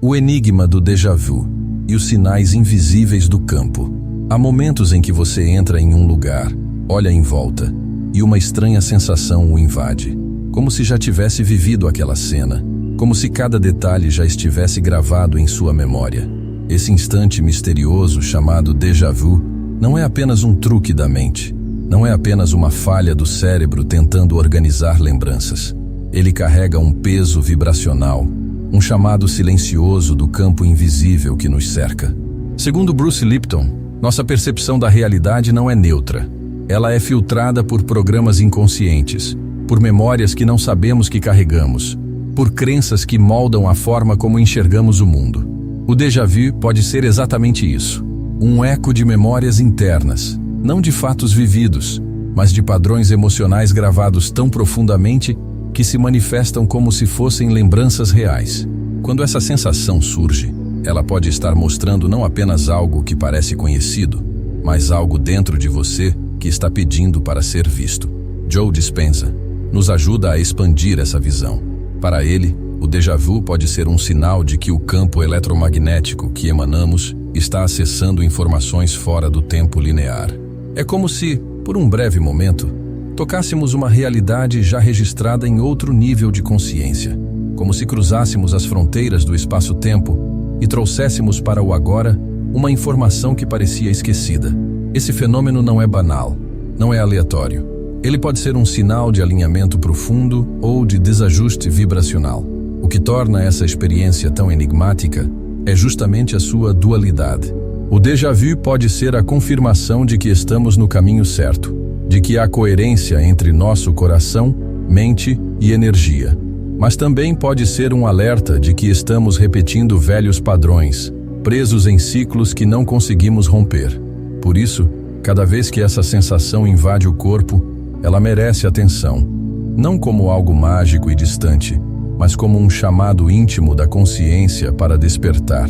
O enigma do déjà vu e os sinais invisíveis do campo. Há momentos em que você entra em um lugar, olha em volta, e uma estranha sensação o invade, como se já tivesse vivido aquela cena, como se cada detalhe já estivesse gravado em sua memória. Esse instante misterioso chamado déjà vu não é apenas um truque da mente, não é apenas uma falha do cérebro tentando organizar lembranças. Ele carrega um peso vibracional, um chamado silencioso do campo invisível que nos cerca. Segundo Bruce Lipton, nossa percepção da realidade não é neutra. Ela é filtrada por programas inconscientes, por memórias que não sabemos que carregamos, por crenças que moldam a forma como enxergamos o mundo. O déjà vu pode ser exatamente isso, um eco de memórias internas, não de fatos vividos, mas de padrões emocionais gravados tão profundamente que se manifestam como se fossem lembranças reais. Quando essa sensação surge, ela pode estar mostrando não apenas algo que parece conhecido, mas algo dentro de você que está pedindo para ser visto. Joe Dispenza nos ajuda a expandir essa visão. Para ele, o déjà vu pode ser um sinal de que o campo eletromagnético que emanamos está acessando informações fora do tempo linear. É como se, por um breve momento, tocássemos uma realidade já registrada em outro nível de consciência, como se cruzássemos as fronteiras do espaço-tempo e trouxéssemos para o agora uma informação que parecia esquecida. Esse fenômeno não é banal, não é aleatório. Ele pode ser um sinal de alinhamento profundo ou de desajuste vibracional. O que torna essa experiência tão enigmática é justamente a sua dualidade. O déjà vu pode ser a confirmação de que estamos no caminho certo, de que há coerência entre nosso coração, mente e energia. Mas também pode ser um alerta de que estamos repetindo velhos padrões, presos em ciclos que não conseguimos romper. Por isso, cada vez que essa sensação invade o corpo, ela merece atenção, não como algo mágico e distante, mas como um chamado íntimo da consciência para despertar.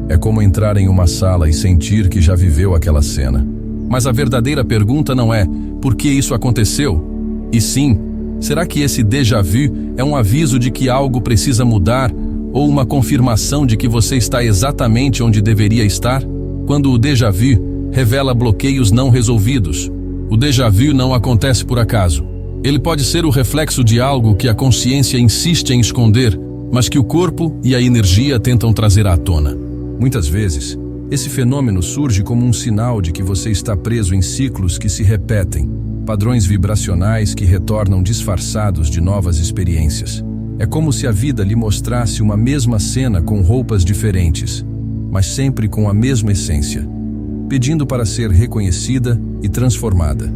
É como entrar em uma sala e sentir que já viveu aquela cena. Mas a verdadeira pergunta não é por que isso aconteceu? E sim, será que esse déjà vu é um aviso de que algo precisa mudar ou uma confirmação de que você está exatamente onde deveria estar? Quando o déjà vu revela bloqueios não resolvidos, o déjà vu não acontece por acaso. Ele pode ser o reflexo de algo que a consciência insiste em esconder, mas que o corpo e a energia tentam trazer à tona. Muitas vezes, esse fenômeno surge como um sinal de que você está preso em ciclos que se repetem, padrões vibracionais que retornam disfarçados de novas experiências. É como se a vida lhe mostrasse uma mesma cena com roupas diferentes, mas sempre com a mesma essência, pedindo para ser reconhecida e transformada.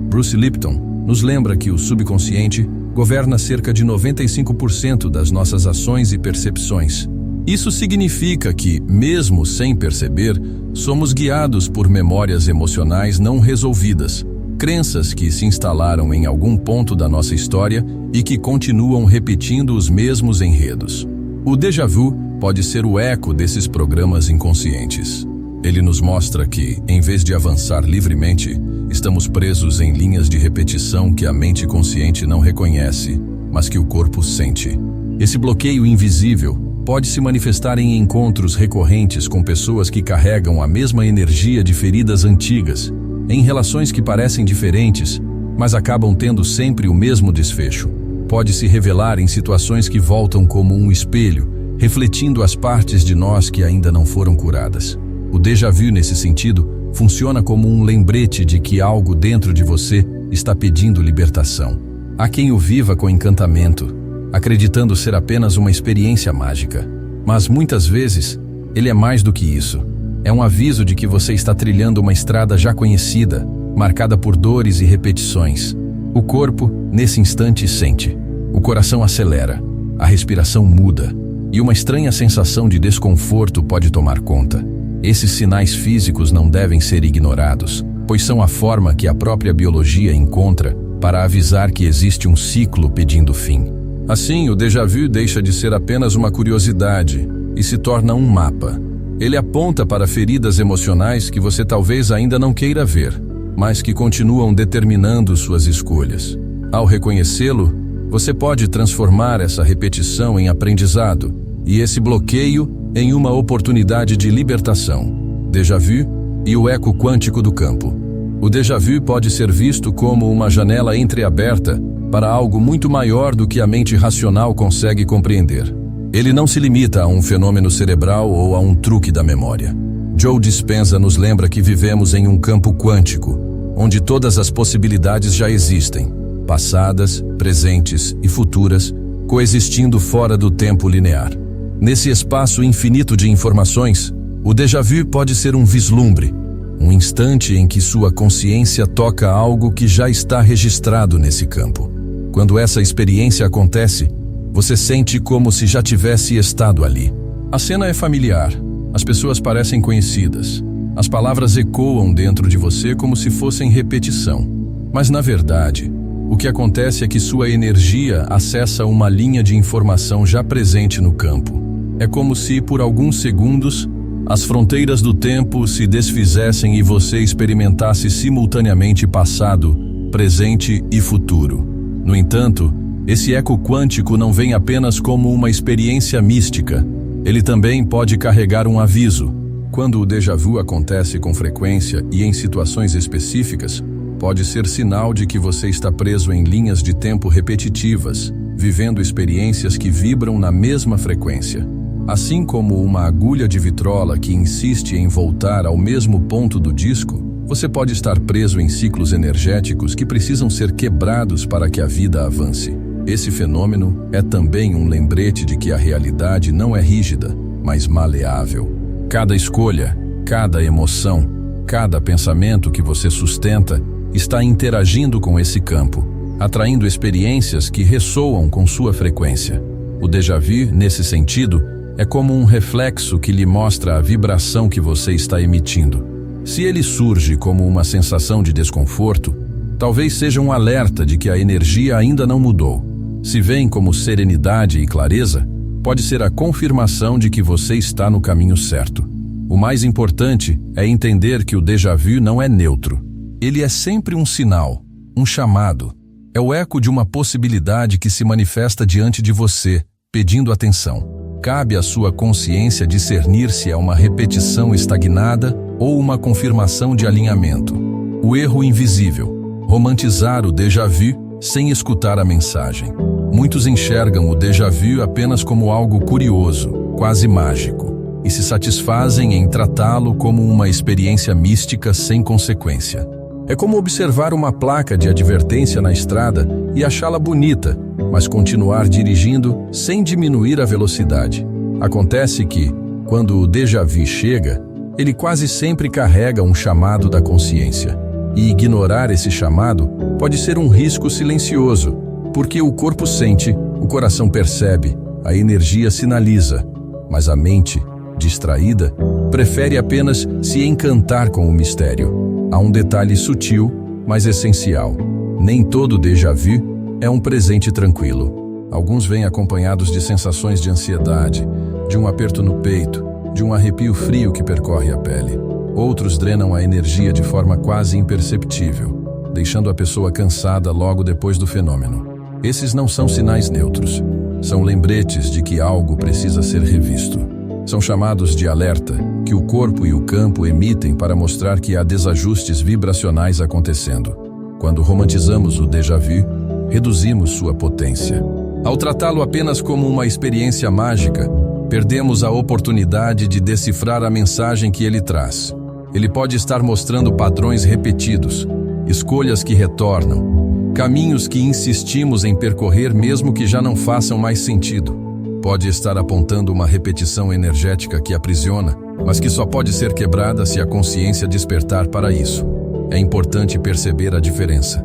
Bruce Lipton nos lembra que o subconsciente governa cerca de 95% das nossas ações e percepções. Isso significa que, mesmo sem perceber, somos guiados por memórias emocionais não resolvidas, crenças que se instalaram em algum ponto da nossa história e que continuam repetindo os mesmos enredos. O déjà vu pode ser o eco desses programas inconscientes. Ele nos mostra que, em vez de avançar livremente, estamos presos em linhas de repetição que a mente consciente não reconhece, mas que o corpo sente. Esse bloqueio invisível pode se manifestar em encontros recorrentes com pessoas que carregam a mesma energia de feridas antigas, em relações que parecem diferentes, mas acabam tendo sempre o mesmo desfecho. Pode se revelar em situações que voltam como um espelho, refletindo as partes de nós que ainda não foram curadas. O déjà vu, nesse sentido, funciona como um lembrete de que algo dentro de você está pedindo libertação. Há quem o viva com encantamento, acreditando ser apenas uma experiência mágica. Mas muitas vezes, ele é mais do que isso. É um aviso de que você está trilhando uma estrada já conhecida, marcada por dores e repetições. O corpo, nesse instante, sente. O coração acelera, a respiração muda, e uma estranha sensação de desconforto pode tomar conta. Esses sinais físicos não devem ser ignorados, pois são a forma que a própria biologia encontra para avisar que existe um ciclo pedindo fim. Assim, o déjà vu deixa de ser apenas uma curiosidade e se torna um mapa. Ele aponta para feridas emocionais que você talvez ainda não queira ver, mas que continuam determinando suas escolhas. Ao reconhecê-lo, você pode transformar essa repetição em aprendizado e esse bloqueio em uma oportunidade de libertação. Déjà vu e o eco quântico do campo. O déjà vu pode ser visto como uma janela entreaberta para algo muito maior do que a mente racional consegue compreender. Ele não se limita a um fenômeno cerebral ou a um truque da memória. Joe Dispenza nos lembra que vivemos em um campo quântico, onde todas as possibilidades já existem, passadas, presentes e futuras, coexistindo fora do tempo linear. Nesse espaço infinito de informações, o déjà vu pode ser um vislumbre, um instante em que sua consciência toca algo que já está registrado nesse campo. Quando essa experiência acontece, você sente como se já tivesse estado ali. A cena é familiar, as pessoas parecem conhecidas, as palavras ecoam dentro de você como se fossem repetição. Mas na verdade, o que acontece é que sua energia acessa uma linha de informação já presente no campo. É como se, por alguns segundos, as fronteiras do tempo se desfizessem e você experimentasse simultaneamente passado, presente e futuro. No entanto, esse eco quântico não vem apenas como uma experiência mística. Ele também pode carregar um aviso. Quando o déjà vu acontece com frequência e em situações específicas, pode ser sinal de que você está preso em linhas de tempo repetitivas, vivendo experiências que vibram na mesma frequência. Assim como uma agulha de vitrola que insiste em voltar ao mesmo ponto do disco, você pode estar preso em ciclos energéticos que precisam ser quebrados para que a vida avance. Esse fenômeno é também um lembrete de que a realidade não é rígida, mas maleável. Cada escolha, cada emoção, cada pensamento que você sustenta está interagindo com esse campo, atraindo experiências que ressoam com sua frequência. O déjà vu, nesse sentido, é como um reflexo que lhe mostra a vibração que você está emitindo. Se ele surge como uma sensação de desconforto, talvez seja um alerta de que a energia ainda não mudou. Se vem como serenidade e clareza, pode ser a confirmação de que você está no caminho certo. O mais importante é entender que o déjà vu não é neutro. Ele é sempre um sinal, um chamado. É o eco de uma possibilidade que se manifesta diante de você, pedindo atenção. Cabe à sua consciência discernir se é uma repetição estagnada ou uma confirmação de alinhamento. O erro invisível: romantizar o déjà vu sem escutar a mensagem. Muitos enxergam o déjà vu apenas como algo curioso, quase mágico, e se satisfazem em tratá-lo como uma experiência mística sem consequência. É como observar uma placa de advertência na estrada e achá-la bonita, mas continuar dirigindo sem diminuir a velocidade. Acontece que, quando o déjà vu chega, ele quase sempre carrega um chamado da consciência. E ignorar esse chamado pode ser um risco silencioso, porque o corpo sente, o coração percebe, a energia sinaliza, mas a mente, distraída, prefere apenas se encantar com o mistério. Há um detalhe sutil, mas essencial. Nem todo déjà vu é um presente tranquilo. Alguns vêm acompanhados de sensações de ansiedade, de um aperto no peito, de um arrepio frio que percorre a pele. Outros drenam a energia de forma quase imperceptível, deixando a pessoa cansada logo depois do fenômeno. Esses não são sinais neutros. São lembretes de que algo precisa ser revisto. São chamados de alerta que o corpo e o campo emitem para mostrar que há desajustes vibracionais acontecendo. Quando romantizamos o déjà vu, reduzimos sua potência. Ao tratá-lo apenas como uma experiência mágica, perdemos a oportunidade de decifrar a mensagem que ele traz. Ele pode estar mostrando padrões repetidos, escolhas que retornam, caminhos que insistimos em percorrer mesmo que já não façam mais sentido. Pode estar apontando uma repetição energética que aprisiona, mas que só pode ser quebrada se a consciência despertar para isso. É importante perceber a diferença.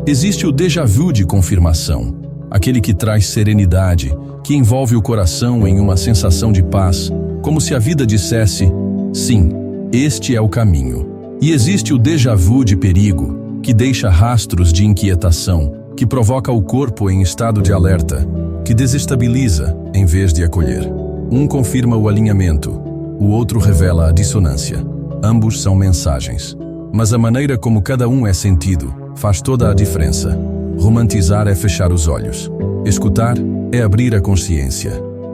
Existe o déjà vu de confirmação, aquele que traz serenidade, que envolve o coração em uma sensação de paz, como se a vida dissesse: sim, este é o caminho. E existe o déjà vu de perigo, que deixa rastros de inquietação, que provoca o corpo em estado de alerta, que desestabiliza em vez de acolher. Um confirma o alinhamento, o outro revela a dissonância. Ambos são mensagens, mas a maneira como cada um é sentido faz toda a diferença. Romantizar é fechar os olhos. Escutar é abrir a consciência.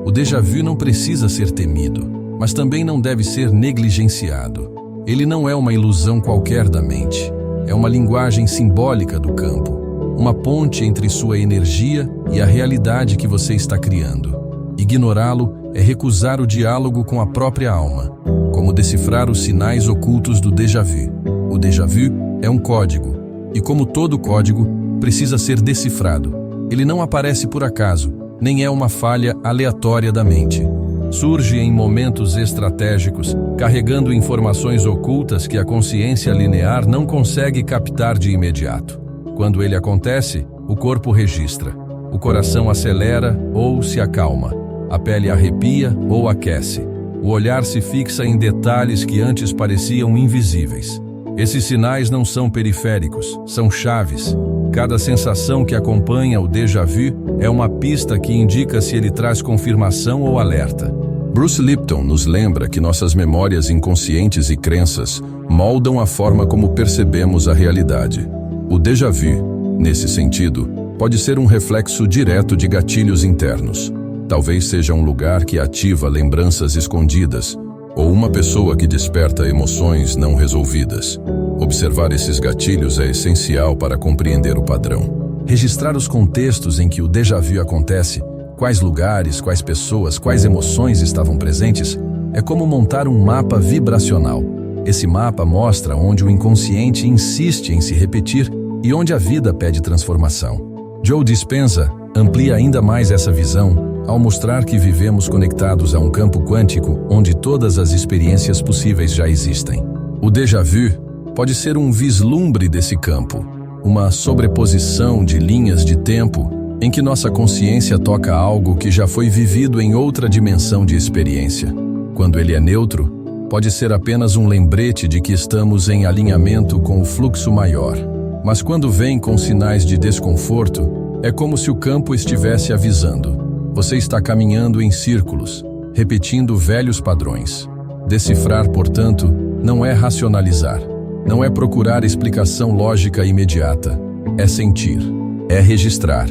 O déjà vu não precisa ser temido, mas também não deve ser negligenciado. Ele não é uma ilusão qualquer da mente. É uma linguagem simbólica do campo, uma ponte entre sua energia e a realidade que você está criando. Ignorá-lo é recusar o diálogo com a própria alma, como decifrar os sinais ocultos do déjà vu. O déjà vu é um código, e como todo código, precisa ser decifrado. Ele não aparece por acaso, nem é uma falha aleatória da mente. Surge em momentos estratégicos, carregando informações ocultas que a consciência linear não consegue captar de imediato. Quando ele acontece, o corpo registra, o coração acelera ou se acalma, a pele arrepia ou aquece, o olhar se fixa em detalhes que antes pareciam invisíveis. Esses sinais não são periféricos, são chaves. Cada sensação que acompanha o déjà vu é uma pista que indica se ele traz confirmação ou alerta. Bruce Lipton nos lembra que nossas memórias inconscientes e crenças moldam a forma como percebemos a realidade. O déjà vu, nesse sentido, pode ser um reflexo direto de gatilhos internos. Talvez seja um lugar que ativa lembranças escondidas, ou uma pessoa que desperta emoções não resolvidas. Observar esses gatilhos é essencial para compreender o padrão. Registrar os contextos em que o déjà vu acontece, quais lugares, quais pessoas, quais emoções estavam presentes, é como montar um mapa vibracional. Esse mapa mostra onde o inconsciente insiste em se repetir e onde a vida pede transformação. Joe Dispenza amplia ainda mais essa visão ao mostrar que vivemos conectados a um campo quântico onde todas as experiências possíveis já existem. O déjà vu pode ser um vislumbre desse campo, uma sobreposição de linhas de tempo em que nossa consciência toca algo que já foi vivido em outra dimensão de experiência. Quando ele é neutro, pode ser apenas um lembrete de que estamos em alinhamento com o fluxo maior. Mas quando vem com sinais de desconforto, é como se o campo estivesse avisando. Você está caminhando em círculos, repetindo velhos padrões. Decifrar, portanto, não é racionalizar. Não é procurar explicação lógica imediata. É sentir. É registrar.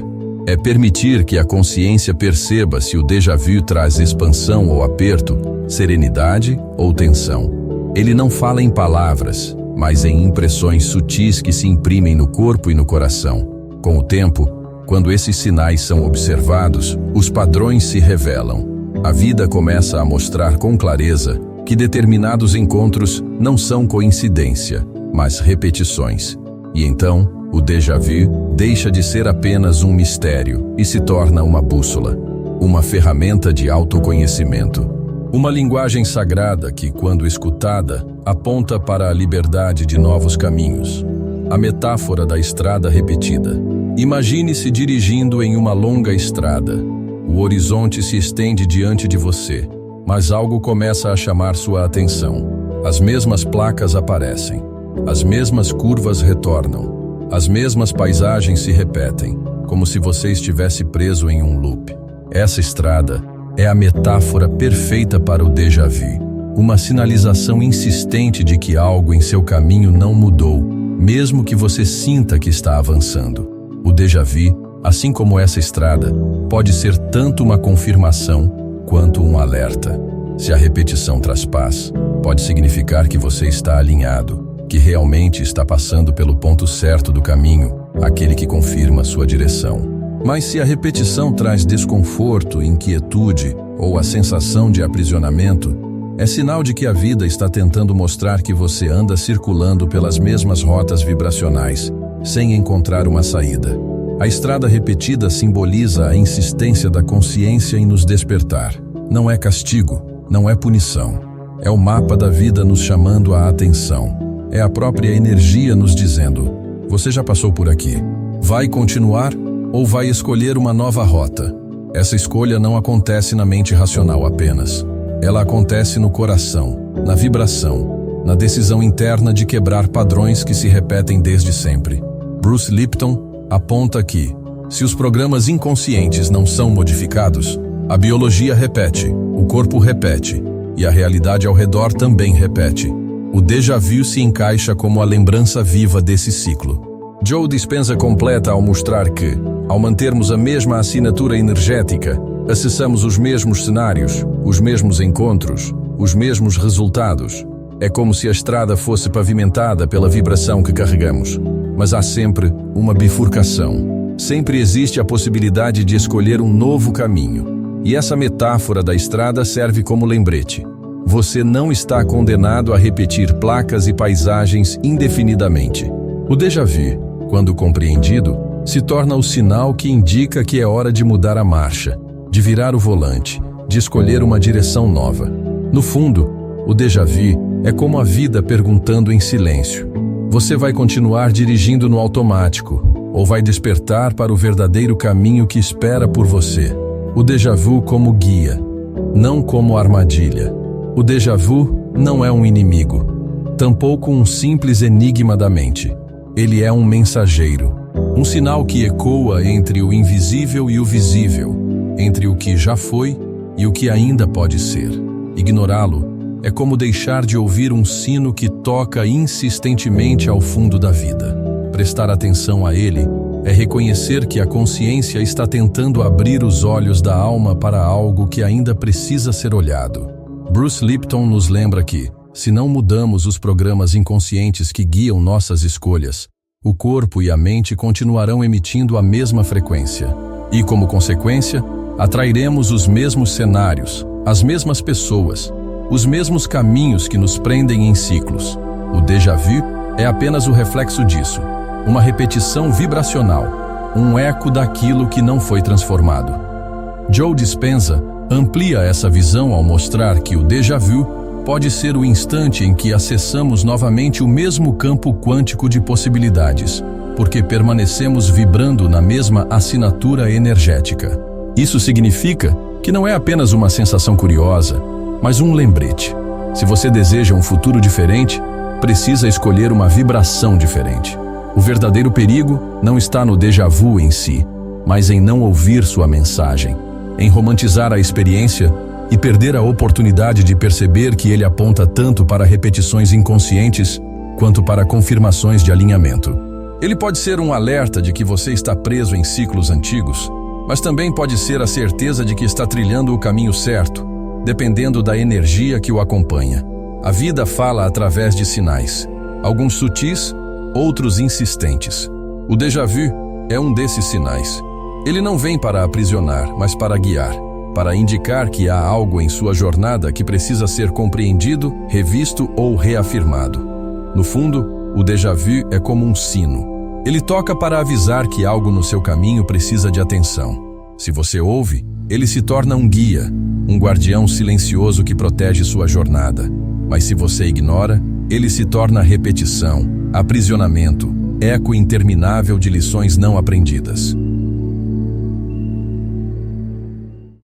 É permitir que a consciência perceba se o déjà vu traz expansão ou aperto, serenidade ou tensão. Ele não fala em palavras, mas em impressões sutis que se imprimem no corpo e no coração. Com o tempo, quando esses sinais são observados, os padrões se revelam. A vida começa a mostrar com clareza que determinados encontros não são coincidência, mas repetições. E então, o déjà vu deixa de ser apenas um mistério e se torna uma bússola, uma ferramenta de autoconhecimento. Uma linguagem sagrada que, quando escutada, aponta para a liberdade de novos caminhos. A metáfora da estrada repetida. Imagine-se dirigindo em uma longa estrada. O horizonte se estende diante de você, mas algo começa a chamar sua atenção. As mesmas placas aparecem, as mesmas curvas retornam, as mesmas paisagens se repetem, como se você estivesse preso em um loop. Essa estrada é a metáfora perfeita para o déjà vu, uma sinalização insistente de que algo em seu caminho não mudou, mesmo que você sinta que está avançando. O déjà vu, assim como essa estrada, pode ser tanto uma confirmação quanto um alerta. Se a repetição traz paz, pode significar que você está alinhado, que realmente está passando pelo ponto certo do caminho, aquele que confirma sua direção. Mas se a repetição traz desconforto, inquietude ou a sensação de aprisionamento, é sinal de que a vida está tentando mostrar que você anda circulando pelas mesmas rotas vibracionais, sem encontrar uma saída. A estrada repetida simboliza a insistência da consciência em nos despertar. Não é castigo, não é punição. É o mapa da vida nos chamando a atenção. É a própria energia nos dizendo: você já passou por aqui. Vai continuar ou vai escolher uma nova rota? Essa escolha não acontece na mente racional apenas. Ela acontece no coração, na vibração, na decisão interna de quebrar padrões que se repetem desde sempre. Bruce Lipton aponta que, se os programas inconscientes não são modificados, a biologia repete, o corpo repete, e a realidade ao redor também repete. O déjà vu se encaixa como a lembrança viva desse ciclo. Joe Dispenza completa ao mostrar que, ao mantermos a mesma assinatura energética, Acessamos os mesmos cenários, os mesmos encontros, os mesmos resultados. É como se a estrada fosse pavimentada pela vibração que carregamos. Mas há sempre uma bifurcação. Sempre existe a possibilidade de escolher um novo caminho. E essa metáfora da estrada serve como lembrete. Você não está condenado a repetir placas e paisagens indefinidamente. O déjà vu, quando compreendido, se torna o sinal que indica que é hora de mudar a marcha, de virar o volante, de escolher uma direção nova. No fundo, o déjà vu é como a vida perguntando em silêncio: você vai continuar dirigindo no automático ou vai despertar para o verdadeiro caminho que espera por você? O déjà vu como guia, não como armadilha. O déjà vu não é um inimigo, tampouco um simples enigma da mente. Ele é um mensageiro, um sinal que ecoa entre o invisível e o visível, entre o que já foi e o que ainda pode ser. Ignorá-lo é como deixar de ouvir um sino que toca insistentemente ao fundo da vida. Prestar atenção a ele é reconhecer que a consciência está tentando abrir os olhos da alma para algo que ainda precisa ser olhado. Bruce Lipton nos lembra que, se não mudamos os programas inconscientes que guiam nossas escolhas, o corpo e a mente continuarão emitindo a mesma frequência. E, como consequência, atrairemos os mesmos cenários, as mesmas pessoas, os mesmos caminhos que nos prendem em ciclos. O déjà vu é apenas o reflexo disso, uma repetição vibracional, um eco daquilo que não foi transformado. Joe Dispenza amplia essa visão ao mostrar que o déjà vu pode ser o instante em que acessamos novamente o mesmo campo quântico de possibilidades, porque permanecemos vibrando na mesma assinatura energética. Isso significa que não é apenas uma sensação curiosa, mas um lembrete. Se você deseja um futuro diferente, precisa escolher uma vibração diferente. O verdadeiro perigo não está no déjà vu em si, mas em não ouvir sua mensagem, em romantizar a experiência e perder a oportunidade de perceber que ele aponta tanto para repetições inconscientes quanto para confirmações de alinhamento. Ele pode ser um alerta de que você está preso em ciclos antigos, mas também pode ser a certeza de que está trilhando o caminho certo, dependendo da energia que o acompanha. A vida fala através de sinais, alguns sutis, outros insistentes. O déjà vu é um desses sinais. Ele não vem para aprisionar, mas para guiar, para indicar que há algo em sua jornada que precisa ser compreendido, revisto ou reafirmado. No fundo, o déjà vu é como um sino. Ele toca para avisar que algo no seu caminho precisa de atenção. Se você ouve, ele se torna um guia, um guardião silencioso que protege sua jornada. Mas se você ignora, ele se torna repetição, aprisionamento, eco interminável de lições não aprendidas.